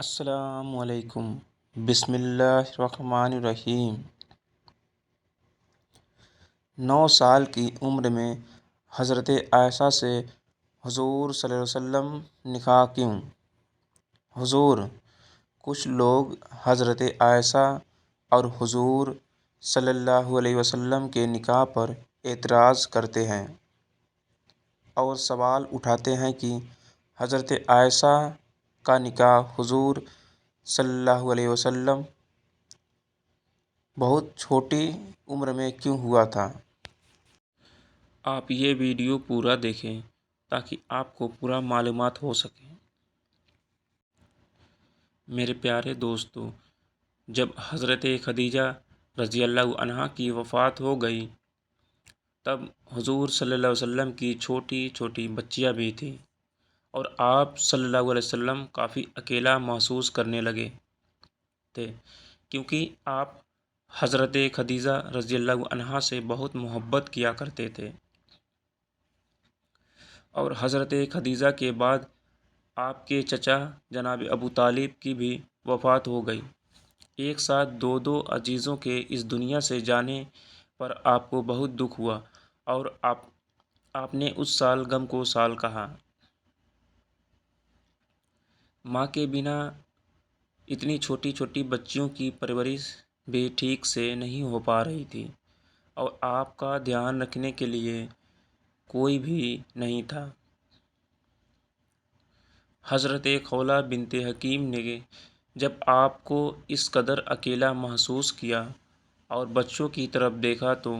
السلام علیکم۔ بسم اللہ الرحمن الرحیم۔ 9 سال کی عمر میں حضرت عائشہ سے حضور صلی اللہ علیہ وسلم نکاح کیوں؟ حضور، کچھ لوگ حضرت عائشہ اور حضور صلی اللہ علیہ وسلم کے نکاح پر اعتراض کرتے ہیں اور سوال اٹھاتے ہیں کہ حضرت عائشہ کا نکاح حضور صلی اللہ علیہ وسلم بہت چھوٹی عمر میں کیوں ہوا تھا؟ آپ یہ ویڈیو پورا دیکھیں تاکہ آپ کو پورا معلومات ہو سکے۔ میرے پیارے دوستو، جب حضرت خدیجہ رضی اللہ عنہا کی وفات ہو گئی تب حضور صلی اللہ علیہ وسلم کی چھوٹی چھوٹی بچیاں بھی تھیں اور آپ صلی اللہ علیہ وسلم کافی اکیلا محسوس کرنے لگے تھے کیونکہ آپ حضرت خدیجہ رضی اللہ عنہا سے بہت محبت کیا کرتے تھے اور حضرت خدیجہ کے بعد آپ کے چچا جناب ابو طالب کی بھی وفات ہو گئی۔ ایک ساتھ دو عزیزوں کے اس دنیا سے جانے پر آپ کو بہت دکھ ہوا اور آپ نے اس سال غم کو سال کہا۔ ماں کے بنا اتنی چھوٹی چھوٹی بچیوں کی پرورش بھی ٹھیک سے نہیں ہو پا رہی تھی اور آپ کا دھیان رکھنے کے لیے کوئی بھی نہیں تھا۔ حضرت خولہ بنت حکیم نے جب آپ کو اس قدر اکیلا محسوس کیا اور بچوں کی طرف دیکھا تو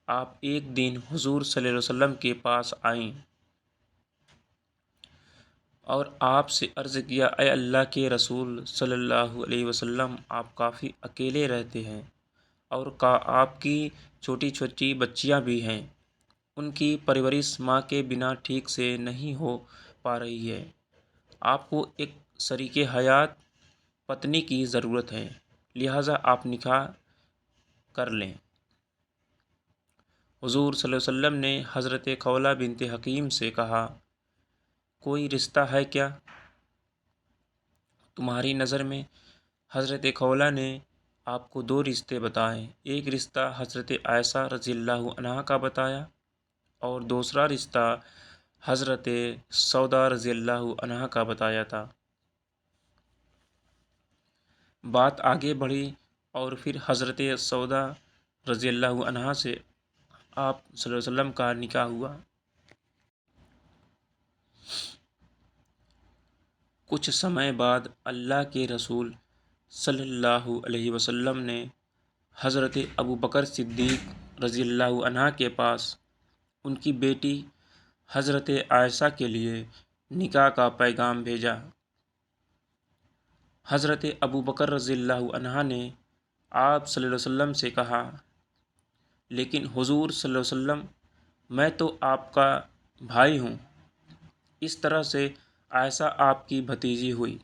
آپ ایک دن حضور صلی اللہ علیہ وسلم کے پاس آئیں اور آپ سے عرض کیا، اے اللہ کے رسول صلی اللہ علیہ وسلم، آپ کافی اکیلے رہتے ہیں اور آپ کی چھوٹی چھوٹی بچیاں بھی ہیں، ان کی پرورش ماں کے بنا ٹھیک سے نہیں ہو پا رہی ہے، آپ کو ایک شریک حیات پتنی کی ضرورت ہے، لہٰذا آپ نکاح کر لیں۔ حضور صلی اللہ علیہ وسلم نے حضرت خولہ بنت حکیم سے کہا، کوئی رشتہ ہے کیا تمہاری نظر میں؟ حضرت خولہ نے آپ کو 2 رشتے بتائے، ایک رشتہ حضرت عائشہ رضی اللہ عنہا کا بتایا اور دوسرا رشتہ حضرت سودا رضی اللہ عنہا کا بتایا تھا۔ بات آگے بڑھی اور پھر حضرت سودا رضی اللہ عنہا سے آپ صلی اللہ علیہ وسلم کا نکاح ہوا۔ کچھ سمے بعد اللہ کے رسول صلی اللہ علیہ وسلم نے حضرت ابوبکر صدیق رضی اللہ عنہ کے پاس ان کی بیٹی حضرت عائشہ کے لیے نکاح کا پیغام بھیجا۔ حضرت ابوبکر رضی اللہ عنہ نے آپ صلی اللہ علیہ وسلم سے کہا، لیکن حضور صلی اللہ علیہ وسلم، میں تو آپ کا بھائی ہوں، اس طرح سے عائشہ آپ کی بھتیجی ہوئی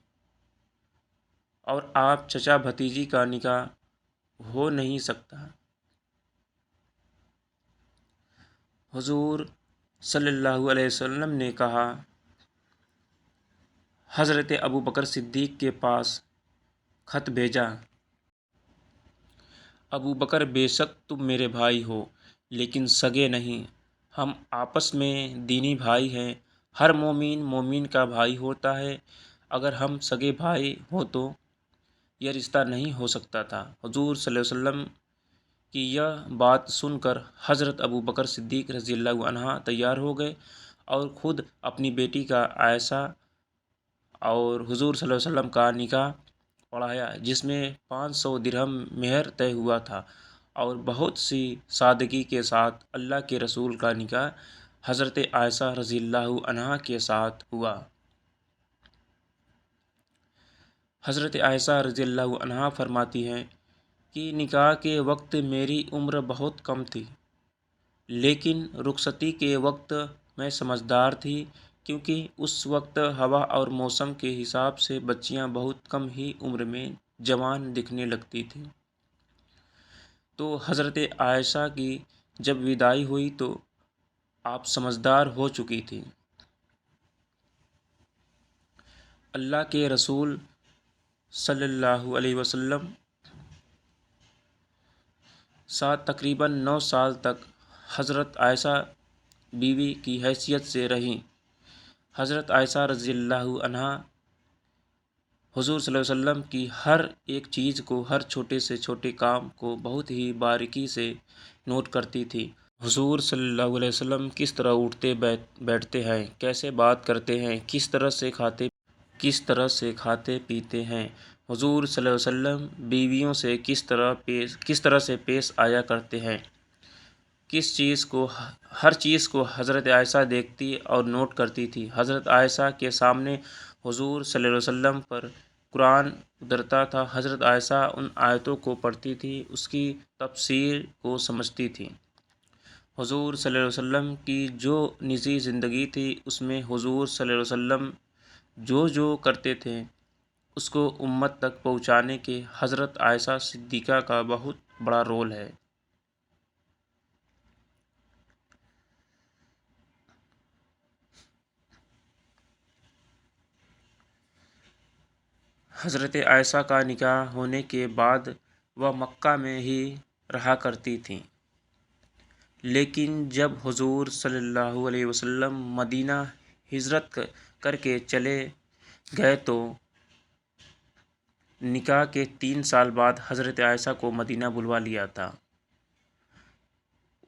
اور آپ چچا بھتیجی کا نکاح ہو نہیں سکتا۔ حضور صلی اللہ علیہ وسلم نے کہا، حضرت ابوبکر صدیق کے پاس خط بھیجا، ابوبکر، بے شک تم میرے بھائی ہو لیکن سگے نہیں، ہم آپس میں دینی بھائی ہیں، ہر مومن مومن کا بھائی ہوتا ہے، اگر ہم سگے بھائی ہوں تو یہ رشتہ نہیں ہو سکتا تھا۔ حضور صلی اللہ علیہ وسلم کی یہ بات سن کر حضرت ابوبکر صدیق رضی اللہ عنہ تیار ہو گئے اور خود اپنی بیٹی کا عائشہ اور حضور صلی اللہ علیہ وسلم کا نکاح پڑھایا، جس میں 500 درہم مہر طے ہوا تھا اور بہت سی سادگی کے ساتھ اللہ کے رسول کا نکاح حضرت عائشہ رضی اللہ عنہا کے ساتھ ہوا۔ حضرت عائشہ رضی اللہ عنہا فرماتی ہیں کہ نکاح کے وقت میری عمر بہت کم تھی، لیکن رخصتی کے وقت میں سمجھدار تھی، کیونکہ اس وقت ہوا اور موسم کے حساب سے بچیاں بہت کم ہی عمر میں جوان دکھنے لگتی تھیں۔ تو حضرت عائشہ کی جب وداعی ہوئی تو آپ سمجھدار ہو چکی تھیں۔ اللہ کے رسول صلی اللہ علیہ وسلم ساتھ تقریباً 9 سال تک حضرت عائشہ بیوی کی حیثیت سے رہیں۔ حضرت عائشہ رضی اللہ عنہا حضور صلی اللہ علیہ وسلم کی ہر ایک چیز کو، ہر چھوٹے سے چھوٹے کام کو بہت ہی باریکی سے نوٹ کرتی تھی۔ حضور صلی اللہ علیہ وسلم کس طرح اٹھتے بیٹھتے ہیں، کیسے بات کرتے ہیں، کس طرح سے کھاتے پیتے ہیں، حضور صلی اللہ علیہ وسلم بیویوں سے کس طرح سے پیش آیا کرتے ہیں، ہر چیز کو حضرت عائشہ دیکھتی اور نوٹ کرتی تھی۔ حضرت عائشہ کے سامنے حضور صلی اللہ علیہ وسلم پر قرآن اترتا تھا، حضرت عائشہ ان آیتوں کو پڑھتی تھی، اس کی تفسیر کو سمجھتی تھی۔ حضور صلی اللہ علیہ وسلم کی جو نجی زندگی تھی، اس میں حضور صلی اللہ علیہ وسلم جو کرتے تھے اس کو امت تک پہنچانے کے حضرت عائشہ صدیقہ کا بہت بڑا رول ہے۔ حضرت عائشہ کا نکاح ہونے کے بعد وہ مکہ میں ہی رہا کرتی تھیں، لیکن جب حضور صلی اللہ علیہ وسلم مدینہ ہجرت کر کے چلے گئے تو نکاح کے 3 سال بعد حضرت عائشہ کو مدینہ بلوا لیا تھا۔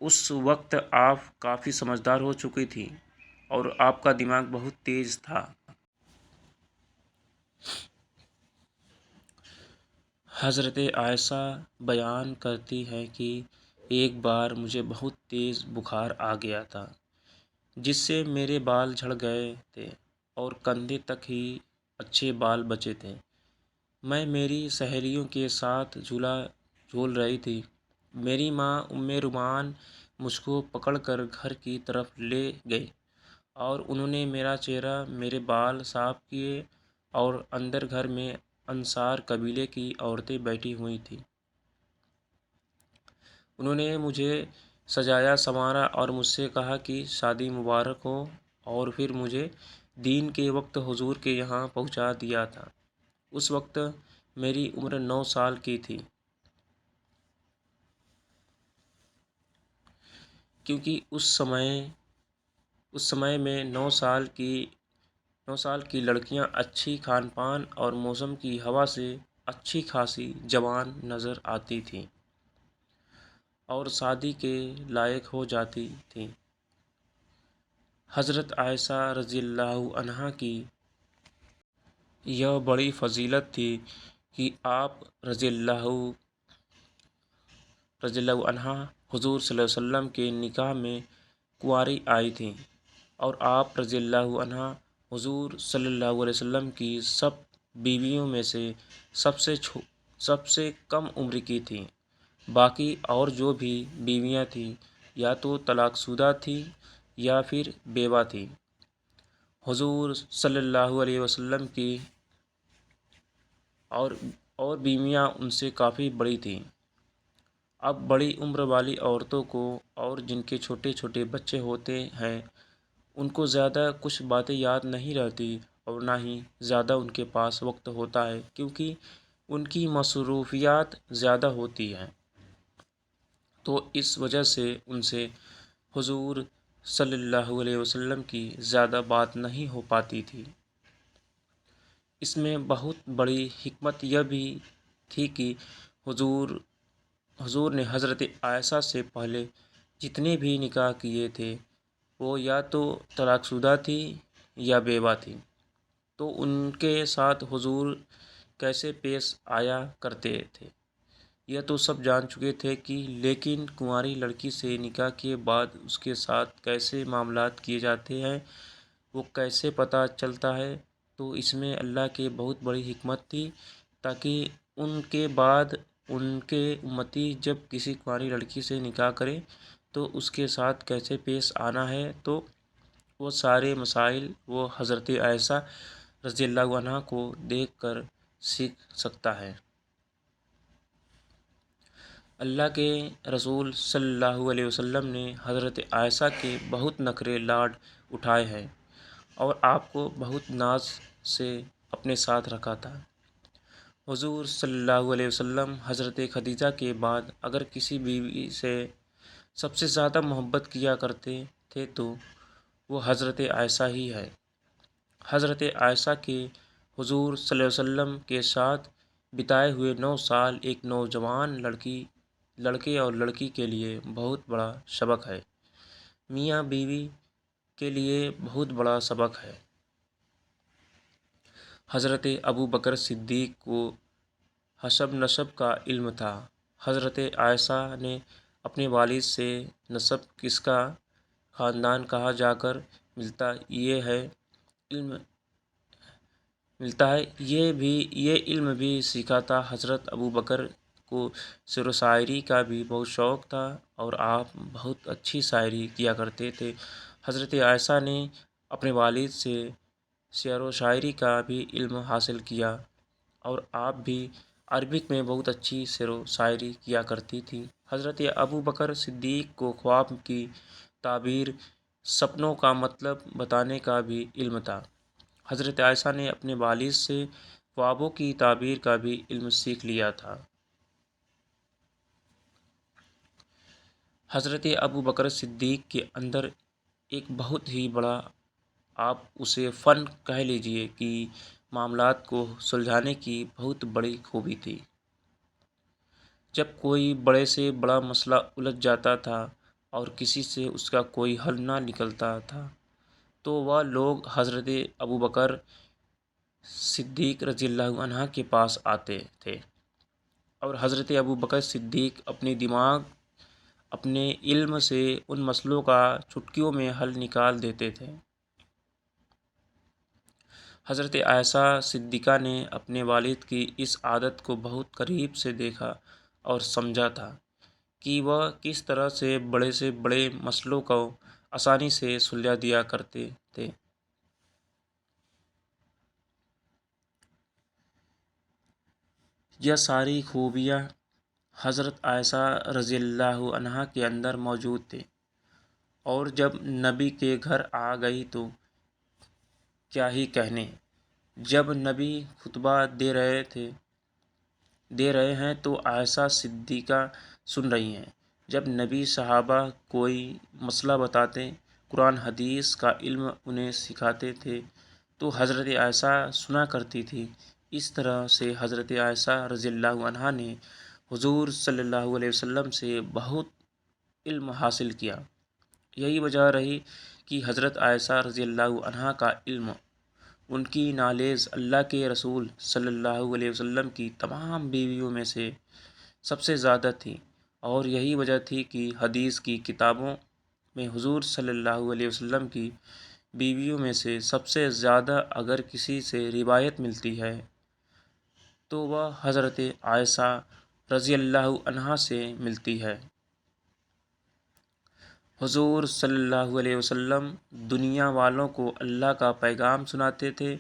اس وقت آپ کافی سمجھدار ہو چکی تھیں اور آپ کا دماغ بہت تیز تھا۔ حضرت عائشہ بیان کرتی ہیں کہ ایک بار مجھے بہت تیز بخار آ گیا تھا، جس سے میرے بال جھڑ گئے تھے اور کندھے تک ہی اچھے بال بچے تھے۔ میں میری سہیلیوں کے ساتھ جھولا جھول رہی تھی۔ میری ماں ام رومان مجھ کو پکڑ کر گھر کی طرف لے گئی اور انہوں نے میرا چہرہ، میرے بال صاف کیے اور اندر گھر میں انصار قبیلے کی عورتیں بیٹھی ہوئی تھیں۔ انہوں نے مجھے سجایا سنوارا اور مجھ سے کہا کہ شادی مبارک ہو، اور پھر مجھے دین کے وقت حضور کے یہاں پہنچا دیا تھا۔ اس وقت میری عمر 9 سال کی تھی، کیونکہ اس سمے میں 9 سال کی لڑکیاں اچھی کھان پان اور موسم کی ہوا سے اچھی خاصی جوان نظر آتی تھیں اور شادی کے لائق ہو جاتی تھیں۔ حضرت عائشہ رضی اللہ عنہا کی یہ بڑی فضیلت تھی کہ آپ رضی اللہ عنہا حضور صلی اللہ علیہ وسلم کے نکاح میں کنواری آئی تھیں، اور آپ رضی اللہ عنہا حضور صلی اللہ علیہ وسلم کی سب بیویوں میں سے سب سے کم عمر کی تھیں۔ باقی اور جو بھی بیویاں تھیں یا تو طلاق شدہ تھیں یا پھر بیوہ تھیں۔ حضور صلی اللہ علیہ وسلم کی اور بیویاں ان سے کافی بڑی تھیں۔ اب بڑی عمر والی عورتوں کو اور جن کے چھوٹے چھوٹے بچے ہوتے ہیں، ان کو زیادہ کچھ باتیں یاد نہیں رہتی اور نہ ہی زیادہ ان کے پاس وقت ہوتا ہے، کیونکہ ان کی مصروفیات زیادہ ہوتی ہیں، تو اس وجہ سے ان سے حضور صلی اللہ علیہ وسلم کی زیادہ بات نہیں ہو پاتی تھی۔ اس میں بہت بڑی حکمت یہ بھی تھی کہ حضور نے حضرت عائشہ سے پہلے جتنے بھی نکاح کیے تھے وہ یا تو طلاق شدہ تھی یا بیوہ تھی، تو ان کے ساتھ حضور کیسے پیش آیا کرتے تھے یہ تو سب جان چکے تھے، لیکن کنواری لڑکی سے نکاح کے بعد اس کے ساتھ کیسے معاملات کیے جاتے ہیں وہ کیسے پتہ چلتا ہے؟ تو اس میں اللہ کی بہت بڑی حکمت تھی، تاکہ ان کے بعد ان کے امتی جب کسی کنواری لڑکی سے نکاح کرے تو اس کے ساتھ کیسے پیش آنا ہے، تو وہ سارے مسائل وہ حضرت عائشہ رضی اللہ عنہا کو دیکھ کر سیکھ سکتا ہے۔ اللہ کے رسول صلی اللہ علیہ وسلم نے حضرت عائشہ کے بہت نخرے لاڈ اٹھائے ہیں اور آپ کو بہت ناز سے اپنے ساتھ رکھا تھا۔ حضور صلی اللہ علیہ وسلم حضرت خدیجہ کے بعد اگر کسی بیوی سے سب سے زیادہ محبت کیا کرتے تھے تو وہ حضرت عائشہ ہی ہے۔ حضرت عائشہ کے حضور صلی اللہ علیہ وسلم کے ساتھ بتائے ہوئے 9 سال ایک نوجوان لڑکے اور لڑکی کے لیے بہت بڑا سبق ہے، میاں بیوی کے لیے بہت بڑا سبق ہے۔ حضرت ابوبکر صدیق کو حسب نسب کا علم تھا۔ حضرت عائشہ نے اپنے والد سے نسب کس کا خاندان کہاں جا کر ملتا ہے یہ علم بھی سیکھا تھا۔ حضرت ابوبکر کو شعر و شاعری کا بھی بہت شوق تھا اور آپ بہت اچھی شاعری کیا کرتے تھے۔ حضرت عائشہ نے اپنے والد سے شعر و شاعری کا بھی علم حاصل کیا اور آپ بھی عربک میں بہت اچھی شعر و شاعری کیا کرتی تھی۔ حضرت ابوبکر صدیق کو خواب کی تعبیر، سپنوں کا مطلب بتانے کا بھی علم تھا۔ حضرت عائشہ نے اپنے والد سے خوابوں کی تعبیر کا بھی علم سیکھ لیا تھا۔ حضرت ابوبکر صدیق کے اندر ایک بہت ہی بڑا، آپ اسے فن کہہ لیجئے، کہ معاملات کو سلجھانے کی بہت بڑی خوبی تھی۔ جب کوئی بڑے سے بڑا مسئلہ الجھ جاتا تھا اور کسی سے اس کا کوئی حل نہ نکلتا تھا تو وہ لوگ حضرت ابوبکر صدیق رضی اللہ عنہ کے پاس آتے تھے اور حضرت ابوبکر صدیق اپنے دماغ، اپنے علم سے ان مسئلوں کا چٹکیوں میں حل نکال دیتے تھے۔ حضرت عائشہ صدیقہ نے اپنے والد کی اس عادت کو بہت قریب سے دیکھا اور سمجھا تھا کہ وہ کس طرح سے بڑے مسئلوں کو آسانی سے سلجھا دیا کرتے تھے۔ یہ ساری خوبیاں حضرت عائشہ رضی اللہ عنہا کے اندر موجود تھیں، اور جب نبی کے گھر آ گئی تو کیا ہی کہنے۔ جب نبی خطبہ دے رہے ہیں تو عائشہ صدیقہ سن رہی ہیں۔ جب نبی صحابہ کوئی مسئلہ بتاتے، قرآن حدیث کا علم انہیں سکھاتے تھے تو حضرت عائشہ سنا کرتی تھی۔ اس طرح سے حضرت عائشہ رضی اللہ عنہا نے حضور صلی اللہ علیہ وسلم سے بہت علم حاصل کیا۔ یہی وجہ رہی کہ حضرت عائشہ رضی اللہ عنہا کا علم، ان کی نالج اللہ کے رسول صلی اللہ علیہ وسلم کی تمام بیویوں میں سے سب سے زیادہ تھی، اور یہی وجہ تھی کہ حدیث کی کتابوں میں حضور صلی اللہ علیہ وسلم کی بیویوں میں سے سب سے زیادہ اگر کسی سے روایت ملتی ہے تو وہ حضرت عائشہ رضی اللہ عنہا سے ملتی ہے۔ حضور صلی اللہ علیہ وسلم دنیا والوں کو اللہ کا پیغام سناتے تھے۔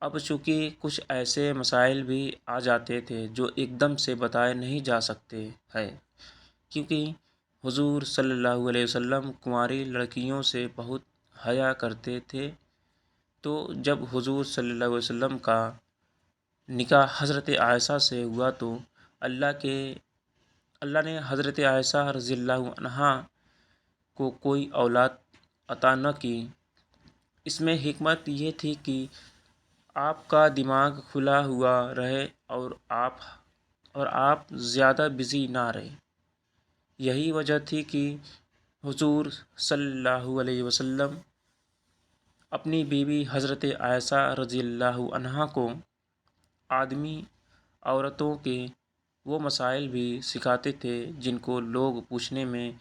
اب چونکہ کچھ ایسے مسائل بھی آ جاتے تھے جو ایک دم سے بتائے نہیں جا سکتے ہیں، کیونکہ حضور صلی اللہ علیہ وسلم کنواری لڑکیوں سے بہت حیا کرتے تھے، تو جب حضور صلی اللہ علیہ وسلم کا نکاح حضرت عائشہ سے ہوا تو اللہ نے حضرت عائشہ رضی اللہ عنہا کو کوئی اولاد عطا نہ کی۔ اس میں حکمت یہ تھی کہ آپ کا دماغ کھلا ہوا رہے اور آپ زیادہ بزی نہ رہیں۔ یہی وجہ تھی کہ حضور صلی اللہ علیہ وسلم اپنی بیوی حضرت عائشہ رضی اللہ عنہا کو آدمی عورتوں کے وہ مسائل بھی سکھاتے تھے جن کو لوگ پوچھنے میں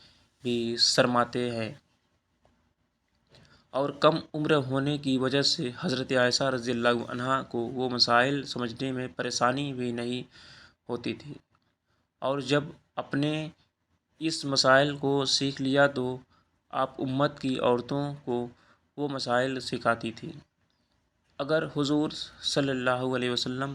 بھی شرماتے ہیں، اور کم عمر ہونے کی وجہ سے حضرت عائشہ رضی اللہ عنہا کو وہ مسائل سمجھنے میں پریشانی بھی نہیں ہوتی تھی، اور جب اپنے اس مسائل کو سیکھ لیا تو آپ امت کی عورتوں کو وہ مسائل سکھاتی تھیں۔ اگر حضور صلی اللہ علیہ وسلم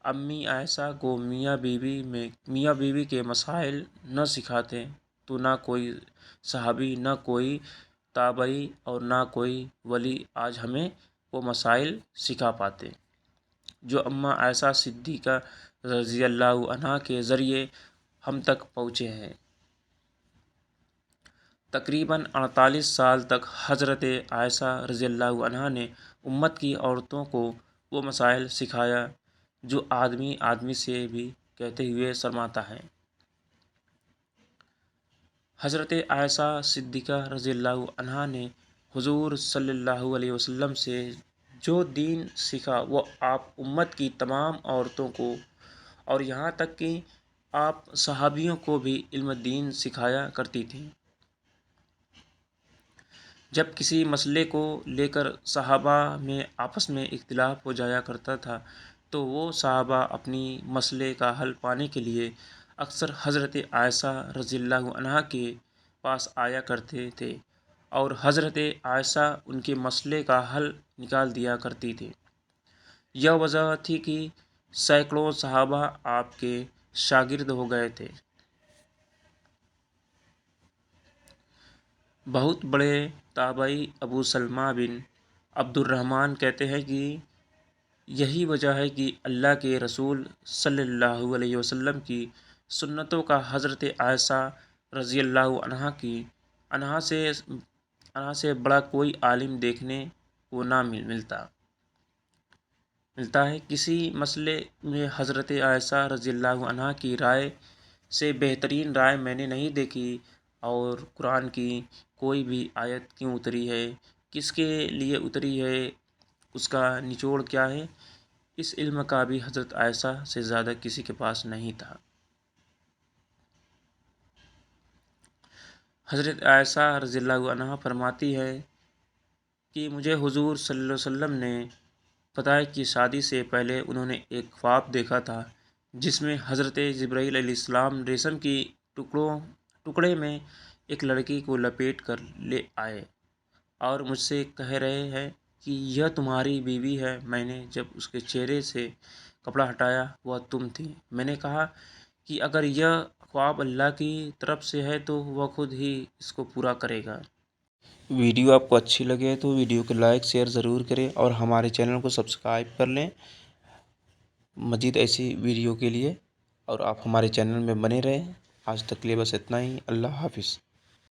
امی عائشہ کو میاں بیوی کے مسائل نہ سکھاتے تو نہ کوئی صحابی، نہ کوئی تابعی اور نہ کوئی ولی آج ہمیں وہ مسائل سکھا پاتے۔ جو اماں عائشہ صدیقہ رضی اللہ عنہا کے ذریعے ہم تک پہنچے ہیں۔ تقریباً 48 سال تک حضرت عائشہ رضی اللہ عنہا نے امت کی عورتوں کو وہ مسائل سکھایا جو آدمی آدمی سے بھی کہتے ہوئے شرماتا ہے۔ حضرت عائشہ صدیقہ رضی اللہ عنہا نے حضور صلی اللہ علیہ وسلم سے جو دین سیکھا وہ آپ امت کی تمام عورتوں کو اور یہاں تک کہ آپ صحابیوں کو بھی علم دین سکھایا کرتی تھیں۔ جب کسی مسئلے کو لے کر صحابہ میں آپس میں اختلاف ہو جایا کرتا تھا تو وہ صحابہ اپنی مسئلے کا حل پانے کے لیے اکثر حضرت عائشہ رضی اللہ عنہا کے پاس آیا کرتے تھے اور حضرت عائشہ ان کے مسئلے کا حل نکال دیا کرتی تھی۔ یہ وجہ تھی کہ سینکڑوں صحابہ آپ کے شاگرد ہو گئے تھے۔ بہت بڑے تابعی ابو سلمہ بن عبد الرحمن کہتے ہیں کہ یہی وجہ ہے کہ اللہ کے رسول صلی اللہ علیہ وسلم کی سنتوں کا حضرت عائشہ رضی اللہ عنہا سے بڑا کوئی عالم دیکھنے کو نہ ملتا ہے۔ کسی مسئلے میں حضرت عائشہ رضی اللہ عنہا کی رائے سے بہترین رائے میں نے نہیں دیکھی، اور قرآن کی کوئی بھی آیت کیوں اتری ہے، کس کے لیے اتری ہے، اس کا نچوڑ کیا ہے، اس علم کا بھی حضرت عائشہ سے زیادہ کسی کے پاس نہیں تھا۔ حضرت عائشہ رضی اللہ عنہا فرماتی ہے کہ مجھے حضور صلی اللہ علیہ وسلم نے بتایا کہ شادی سے پہلے انہوں نے ایک خواب دیکھا تھا جس میں حضرت جبرائیل علیہ السلام ریشم کی ٹکڑے میں ایک لڑکی کو لپیٹ کر لے آئے اور مجھ سے کہہ رہے ہیں کہ یہ تمہاری بیوی ہے۔ میں نے جب اس کے چہرے سے کپڑا ہٹایا وہ تم تھی۔ میں نے کہا کہ اگر یہ خواب اللہ کی طرف سے ہے تو وہ خود ہی اس کو پورا کرے گا۔ ویڈیو آپ کو اچھی لگے تو ویڈیو کو لائک شیئر ضرور کریں اور ہمارے چینل کو سبسکرائب کر لیں مزید ایسی ویڈیو کے لیے، اور آپ ہمارے چینل میں بنے رہیں۔ آج تک کے لیے بس اتنا ہی۔ اللہ حافظ۔